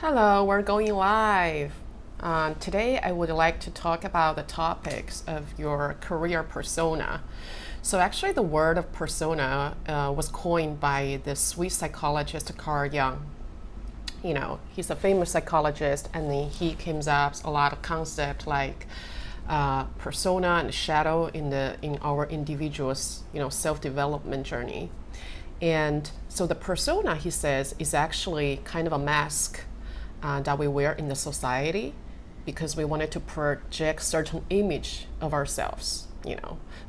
Hello, we're going live. Today, I would like to talk about the topics of your career persona. So, actually, the word of persona was coined by the Swiss psychologist Carl Jung. You know, he's a famous psychologist, and then he came up a lot of concepts like persona and shadow in our individual's self-development journey. And so, the persona, he says, is actually kind of a mask that we wear in the society because we wanted to project certain image of ourselves,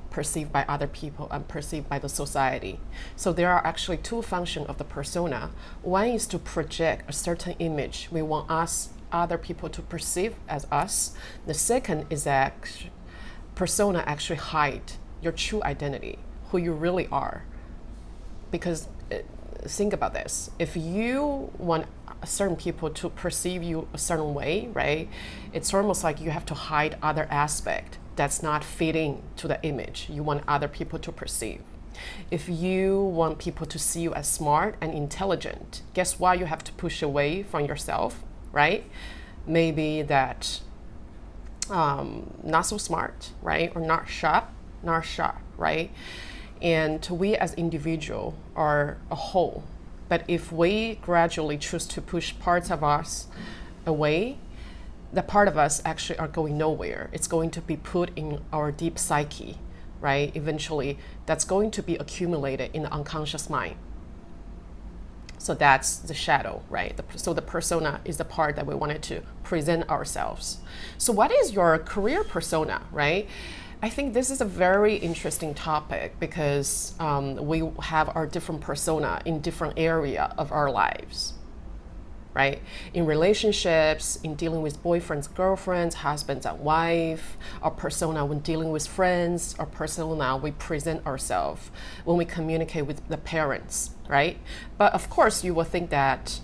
perceived by other people and perceived by the society. So there are actually two functions of the persona. One is to project a certain image we want other people to perceive as us. The second is that persona actually hide your true identity, who you really are. Because think about this, if you want certain people to perceive you a certain way, right? It's almost like you have to hide other aspect that's not fitting to the image you want other people to perceive. If you want people to see you as smart and intelligent, guess what? You have to push away from yourself, right? Maybe that not so smart, right? Or not sharp, right? And we as individual are a whole. But if we gradually choose to push parts of us away, the part of us actually are going nowhere. It's going to be put in our deep psyche, right? Eventually, that's going to be accumulated in the unconscious mind. So that's the shadow, right? So the persona is the part that we wanted to present ourselves. So what is your career persona, right? I think this is a very interesting topic because we have our different persona in different area of our lives, right? In relationships, in dealing with boyfriends, girlfriends, husbands and wife, our persona when dealing with friends, our persona we present ourselves when we communicate with the parents, right? But of course, you will think that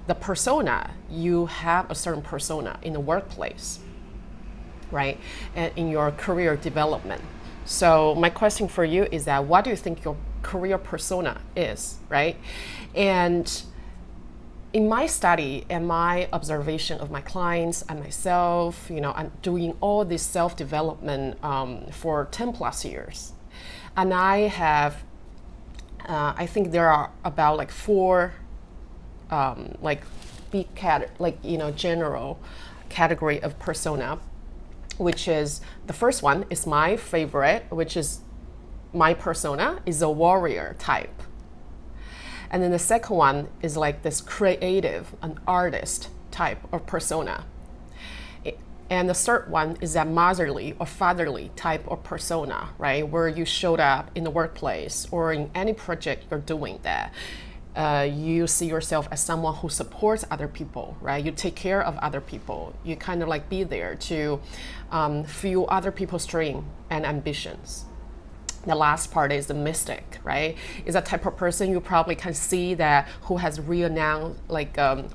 the persona, you have a certain persona in the workplace, right? And in your career development. So my question for you is that what do you think your career persona is, right? And in my study and my observation of my clients and myself, I'm doing all this self-development for 10 plus years. And I have, I think there are about like four, big general category of persona, which is the first one is my favorite, which is my persona is a warrior type. And then the second one is like this creative, an artist type of persona. And the third one is that motherly or fatherly type of persona, right? Where you showed up in the workplace or in any project you're doing that. You see yourself as someone who supports other people, right? You take care of other people. You kind of like be there to fuel other people's dream and ambitions. The last part is the mystic, right? Is a type of person you probably can see that who has renounced,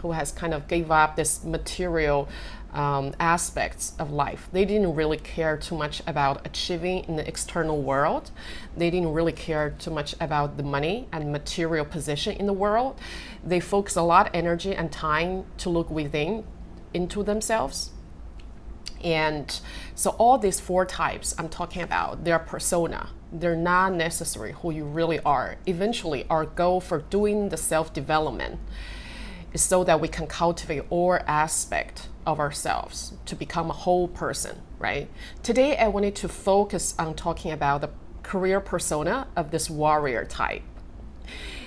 who has kind of gave up this material aspects of life. They didn't really care too much about achieving in the external world. They didn't really care too much about the money and material position in the world. They focus a lot of energy and time to look within into themselves. And so all these four types I'm talking about, they're persona. They're not necessarily who you really are. Eventually, our goal for doing the self-development is so that we can cultivate all aspects of ourselves to become a whole person, right? Today, I wanted to focus on talking about the career persona of this warrior type.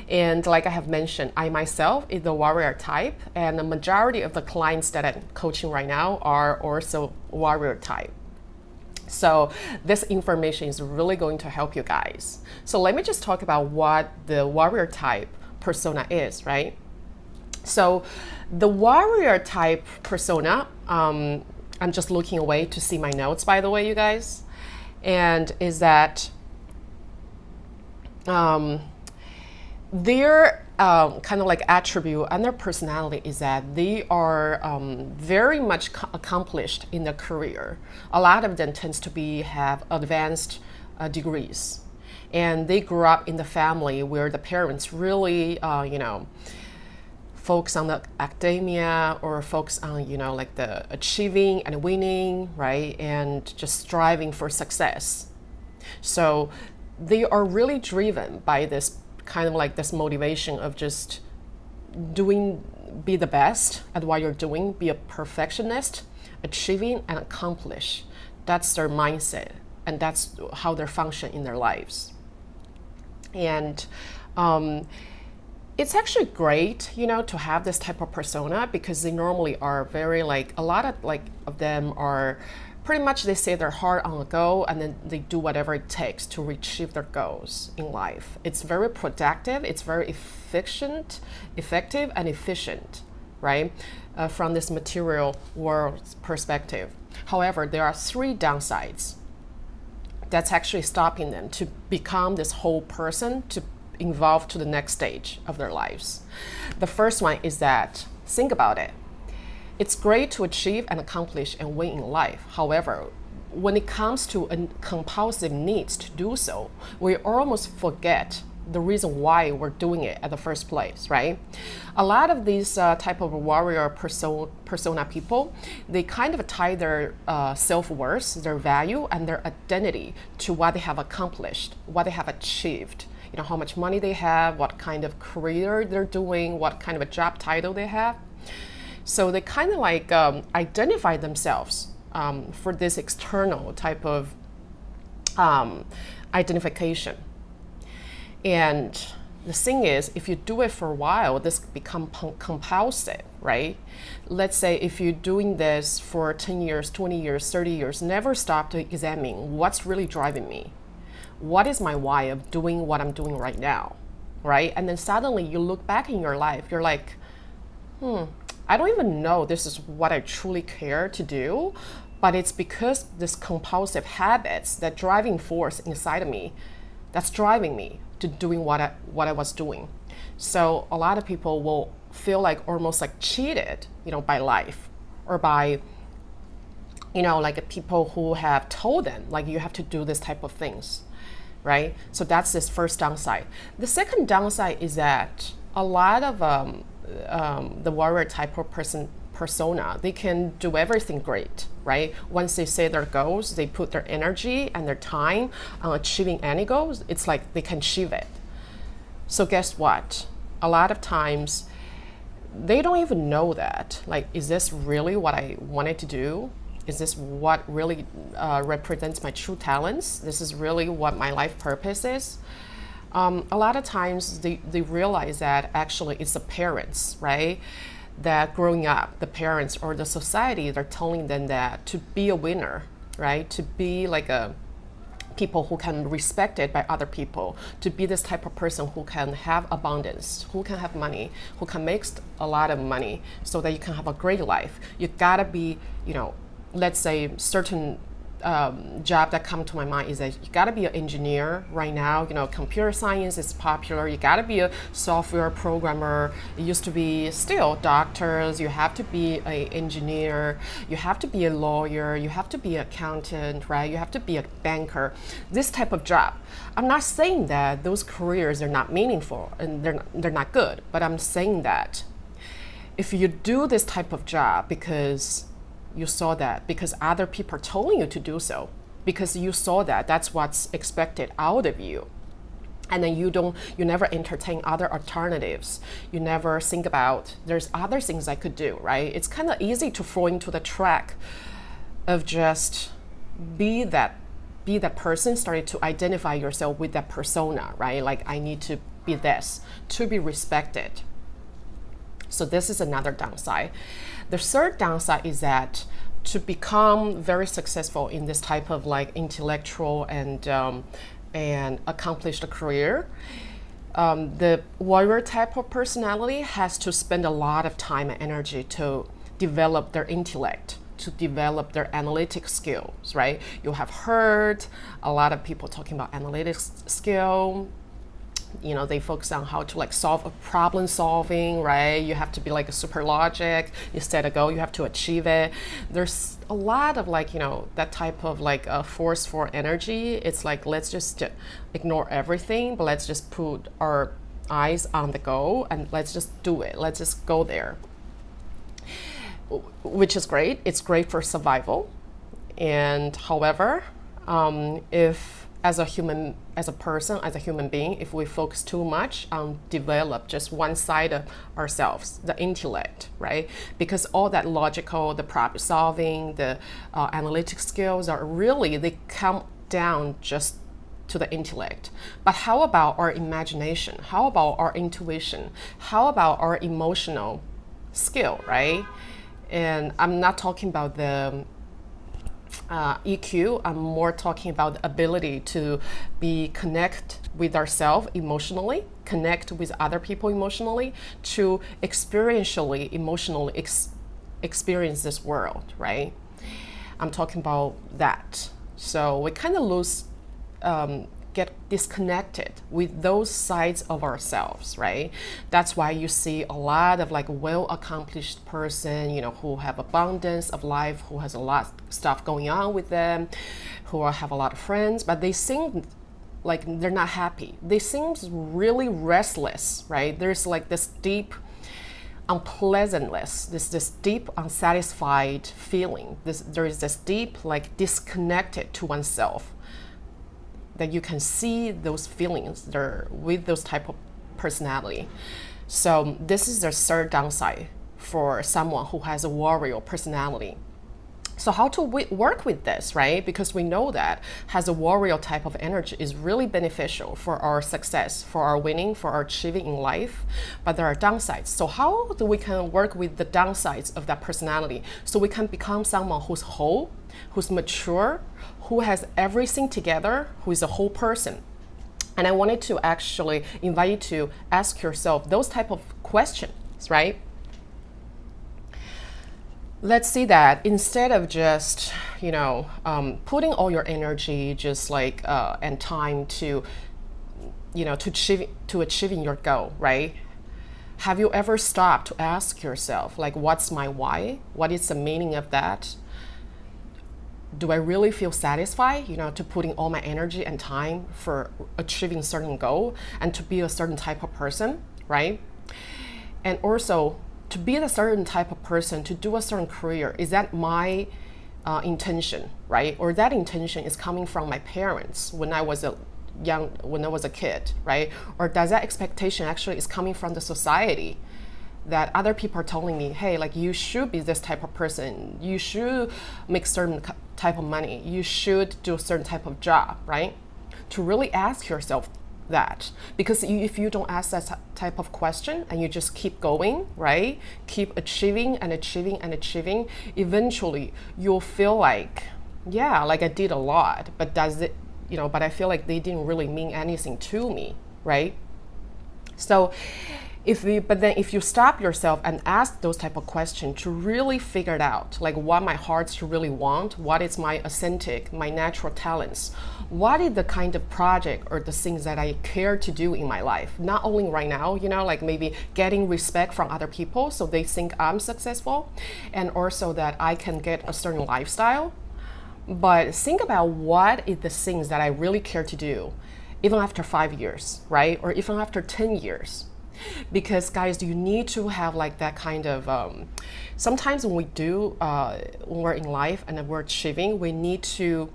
And like I have mentioned, I myself is the warrior type, and the majority of the clients that I'm coaching right now are also warrior type. So this information is really going to help you guys. So let me just talk about what the warrior type persona is, right? So the warrior type persona, I'm just looking away to see my notes, by the way, you guys, and is that their kind of like attribute and their personality is that they are very much accomplished in their career. A lot of them tends to have advanced degrees, and they grew up in the family where the parents really, focus on the academia or focus on, like the achieving and winning, right? And just striving for success. So they are really driven by this kind of like this motivation of just be the best at what you're doing, be a perfectionist, achieving and accomplish. That's their mindset, and that's how they function in their lives. And it's actually great, to have this type of persona, because they normally are very a lot of them are pretty much, they say they're hard on the go, and then they do whatever it takes to achieve their goals in life. It's very productive, it's very effective and efficient, right? From this material world perspective. However, there are 3 downsides that's actually stopping them to become this whole person, to evolve to the next stage of their lives. The first one is that, think about it. It's great to achieve and accomplish and win in life. However, when it comes to a compulsive needs to do so, we almost forget the reason why we're doing it at the first place, right? A lot of these type of warrior persona people, they kind of tie their self-worth, their value, and their identity to what they have accomplished, what they have achieved. How much money they have, what kind of career they're doing, what kind of a job title they have. So they kind of identify themselves for this external type of identification. And the thing is, if you do it for a while, this becomes compulsive, right? Let's say if you're doing this for 10 years, 20 years, 30 years, never stop to examine what's really driving me. What is my why of doing what I'm doing right now, right? And then suddenly you look back in your life, you're like, I don't even know this is what I truly care to do, but it's because this compulsive habits, that driving force inside of me, that's driving me to doing what I was doing. So a lot of people will feel almost cheated, by life, or by, people who have told them you have to do this type of things, right? So that's this first downside. The second downside is that a lot of the warrior type of persona, they can do everything great, right? Once they say their goals, they put their energy and their time on achieving any goals, it's like they can achieve it. So guess what? A lot of times, they don't even know that. Is this really what I wanted to do? Is this what really represents my true talents? This is really what my life purpose is? A lot of times they realize that actually it's the parents, right? That growing up, the parents or the society, they're telling them that to be a winner, right? To be a people who can be respected by other people, to be this type of person who can have abundance, who can have money, who can make a lot of money so that you can have a great life. You gotta be, let's say certain job that come to my mind is that you got to be an engineer right now. Computer science is popular. You got to be a software programmer. It used to be still doctors. You have to be an engineer. You have to be a lawyer. You have to be an accountant, right? You have to be a banker. This type of job. I'm not saying that those careers are not meaningful and they're not good, but I'm saying that if you do this type of job because you saw that, because other people are telling you to do so, because you saw that that's what's expected out of you, and then you never entertain other alternatives. You never think about there's other things I could do, right? It's kind of easy to fall into the track of just be that person, started to identify yourself with that persona, right? I need to be this to be respected. So this is another downside. The third downside is that to become very successful in this type of intellectual and accomplished career, the warrior type of personality has to spend a lot of time and energy to develop their intellect, to develop their analytic skills, right? You have heard a lot of people talking about analytics skill. They focus on how to solve a problem solving, right? You have to be a super logic. You set a goal, you have to achieve it. There's a lot of that type of forceful energy. It's let's just ignore everything, but let's just put our eyes on the goal and let's just do it. Let's just go there. Which is great. It's great for survival. And however, if as a human being, if we focus too much on develop just one side of ourselves, the intellect, right? Because all that logical, the problem solving, the analytic skills are really, they come down just to the intellect. But how about our imagination? How about our intuition? How about our emotional skill, right? And I'm not talking about the EQ, I'm more talking about the ability to connect with ourselves emotionally, connect with other people emotionally, to experientially, emotionally experience this world, right? I'm talking about that. So we kind of get disconnected with those sides of ourselves, right? That's why you see a lot of like well-accomplished person, who have abundance of life, who has a lot of stuff going on with them, who have a lot of friends, but they seem like they're not happy. They seem really restless, right? There's like this deep unpleasantness, this deep unsatisfied feeling. There is this deep like disconnected to oneself, that you can see those feelings there with those type of personality. So this is the third downside for someone who has a warrior personality. So how to work with this, right? Because we know that has a warrior type of energy is really beneficial for our success, for our winning, for our achieving in life, but there are downsides. So how do we can work with the downsides of that personality so we can become someone who's whole, who's mature, who has everything together, who is a whole person? And I wanted to actually invite you to ask yourself those type of questions, right? Let's see that instead of just, putting all your energy just like and time to, to achieving your goal, right? Have you ever stopped to ask yourself, like, what's my why? What is the meaning of that? Do I really feel satisfied, to putting all my energy and time for achieving a certain goal and to be a certain type of person, right? And also to be a certain type of person, to do a certain career, is that my intention, right? Or that intention is coming from my parents when I was a kid, right? Or does that expectation actually is coming from the society? That other people are telling me, hey, like you should be this type of person, you should make certain type of money, you should do a certain type of job, right? To really ask yourself that, because if you don't ask that type of question and you just keep going, right, keep achieving and achieving and achieving, eventually you'll feel like, yeah, like I did a lot, but does it, but I feel like they didn't really mean anything to me, right? So if you stop yourself and ask those type of questions to really figure it out, like what my heart's really want, what is my authentic, my natural talents, what is the kind of project or the things that I care to do in my life, not only right now, like maybe getting respect from other people so they think I'm successful, and also that I can get a certain lifestyle, but think about what is the things that I really care to do, even after 5 years, right? Or even after 10 years. Because guys, you need to have like that kind of sometimes when when we're in life and we're achieving, we need to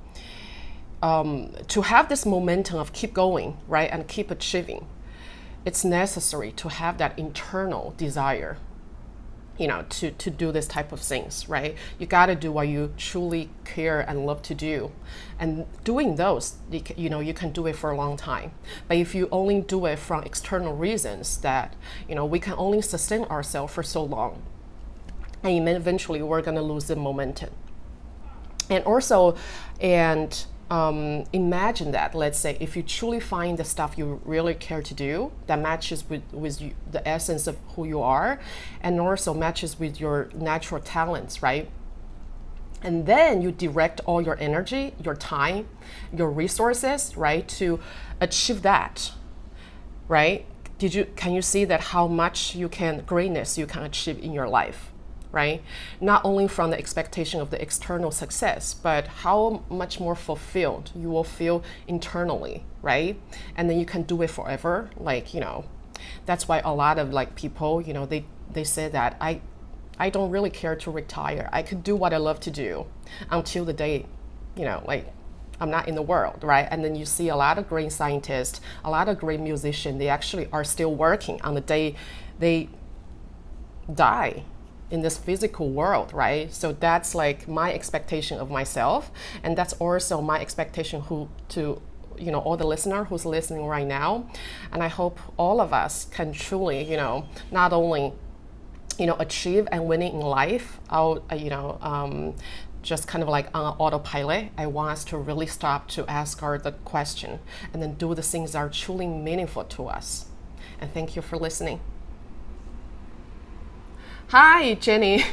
have this momentum of keep going, right, and keep achieving. It's necessary to have that internal desire, to do this type of things, right? You got to do what you truly care and love to do. And doing those, you can do it for a long time. But if you only do it from external reasons that, we can only sustain ourselves for so long. And eventually we're going to lose the momentum. And also, imagine that, let's say, if you truly find the stuff you really care to do that matches with you, the essence of who you are, and also matches with your natural talents, right? And then you direct all your energy, your time, your resources, right, to achieve that, right? Can you see that how much greatness you can achieve in your life? Right? Not only from the expectation of the external success, but how much more fulfilled you will feel internally, right? And then you can do it forever, like, That's why a lot of like people, you know, they say that I don't really care to retire. I could do what I love to do until the day, you know, like I'm not in the world, right? And then you see a lot of great scientists, a lot of great musicians, they actually are still working on the day they die in this physical world, right? So that's like my expectation of myself, and that's also my expectation to you know, all the listener who's listening right now. And I hope all of us can truly, you know, not only, you know, achieve and winning in life out, you know, just kind of like on autopilot. I want us to really stop to ask the question and then do the things that are truly meaningful to us. And thank you for listening. Hi, Jenny.